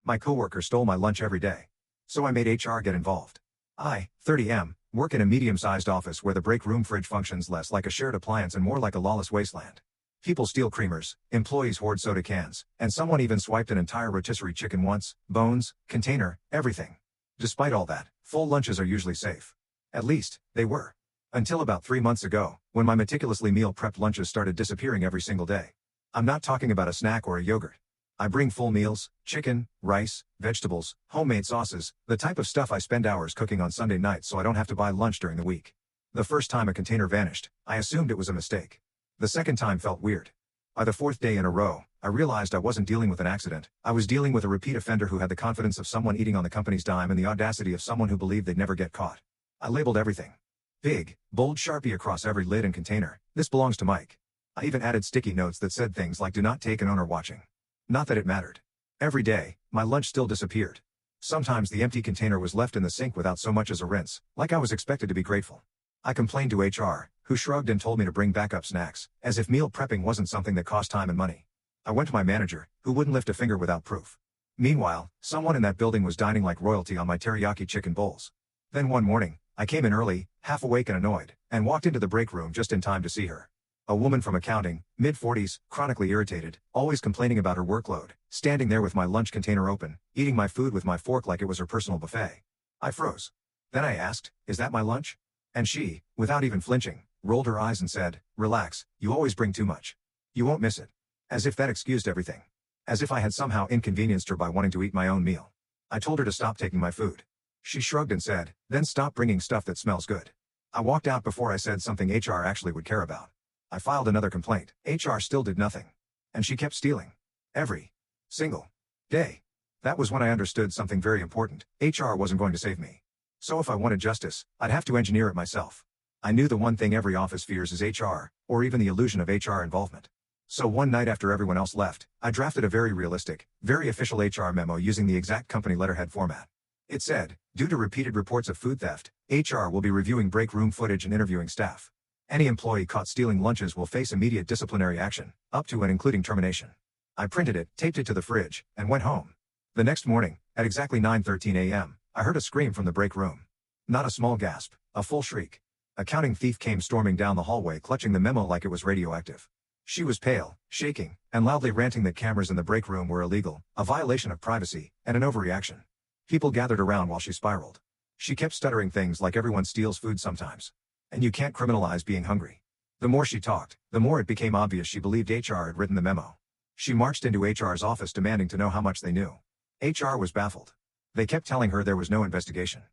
My coworker stole my lunch every day. So I made HR get involved. I, 30M, work in a medium-sized office where the break room fridge functions less like a shared appliance and more like a lawless wasteland. People steal creamers, employees hoard soda cans, and someone even swiped an entire rotisserie chicken once, bones, container, everything. Despite all that, full lunches are usually safe. At least, they were. Until about 3 months ago, when my meticulously meal prepped lunches started disappearing every single day. I'm not talking about a snack or a yogurt. I bring full meals, chicken, rice, vegetables, homemade sauces, the type of stuff I spend hours cooking on Sunday nights so I don't have to buy lunch during the week. The first time a container vanished, I assumed it was a mistake. The second time felt weird. By the fourth day in a row, I realized I wasn't dealing with an accident. I was dealing with a repeat offender who had the confidence of someone eating on the company's dime and the audacity of someone who believed they'd never get caught. I labeled everything. Big, bold Sharpie across every lid and container, "This belongs to Mike." I even added sticky notes that said things like "Do not take an owner watching." Not that it mattered. Every day, my lunch still disappeared. Sometimes the empty container was left in the sink without so much as a rinse, like I was expected to be grateful. I complained to HR, who shrugged and told me to bring backup snacks, as if meal prepping wasn't something that cost time and money. I went to my manager, who wouldn't lift a finger without proof. Meanwhile, someone in that building was dining like royalty on my teriyaki chicken bowls. Then one morning, I came in early, half awake and annoyed, and walked into the break room just in time to see her. A woman from accounting, mid-40s, chronically irritated, always complaining about her workload, standing there with my lunch container open, eating my food with my fork like it was her personal buffet. I froze. Then I asked, "Is that my lunch?" And she, without even flinching, rolled her eyes and said, "Relax, you always bring too much. You won't miss it." As if that excused everything. As if I had somehow inconvenienced her by wanting to eat my own meal. I told her to stop taking my food. She shrugged and said, "Then stop bringing stuff that smells good." I walked out before I said something HR actually would care about. I filed another complaint. HR still did nothing. And she kept stealing. Every single day. That was when I understood something very important. HR wasn't going to save me. So if I wanted justice, I'd have to engineer it myself. I knew the one thing every office fears is HR, or even the illusion of HR involvement. So one night after everyone else left, I drafted a very realistic, very official HR memo using the exact company letterhead format. It said, due to repeated reports of food theft, HR will be reviewing break room footage and interviewing staff. Any employee caught stealing lunches will face immediate disciplinary action, up to and including termination. I printed it, taped it to the fridge, and went home. The next morning, at exactly 9:13 a.m., I heard a scream from the break room. Not a small gasp, a full shriek. A counting thief came storming down the hallway clutching the memo like it was radioactive. She was pale, shaking, and loudly ranting that cameras in the break room were illegal, a violation of privacy, and an overreaction. People gathered around while she spiraled. She kept stuttering things like everyone steals food sometimes. And you can't criminalize being hungry. The more she talked, the more it became obvious she believed HR had written the memo. She marched into HR's office demanding to know how much they knew. HR was baffled. They kept telling her there was no investigation.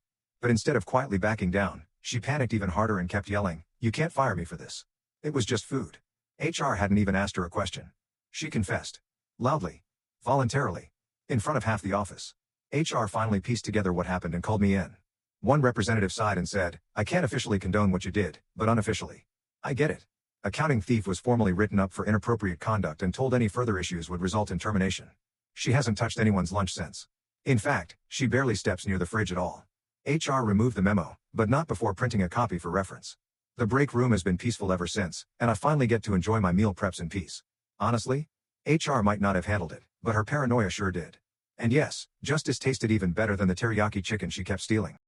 But instead of quietly backing down, she panicked even harder and kept yelling, "You can't fire me for this. It was just food." HR hadn't even asked her a question. She confessed. Loudly. Voluntarily. In front of half the office. HR finally pieced together what happened and called me in. One representative sighed and said, "I can't officially condone what you did, but unofficially. I get it. A counting thief was formally written up for inappropriate conduct and told any further issues would result in termination. She hasn't touched anyone's lunch since. In fact, she barely steps near the fridge at all." HR removed the memo, but not before printing a copy for reference. The break room has been peaceful ever since, and I finally get to enjoy my meal preps in peace. Honestly, HR might not have handled it, but her paranoia sure did. And yes, justice tasted even better than the teriyaki chicken she kept stealing.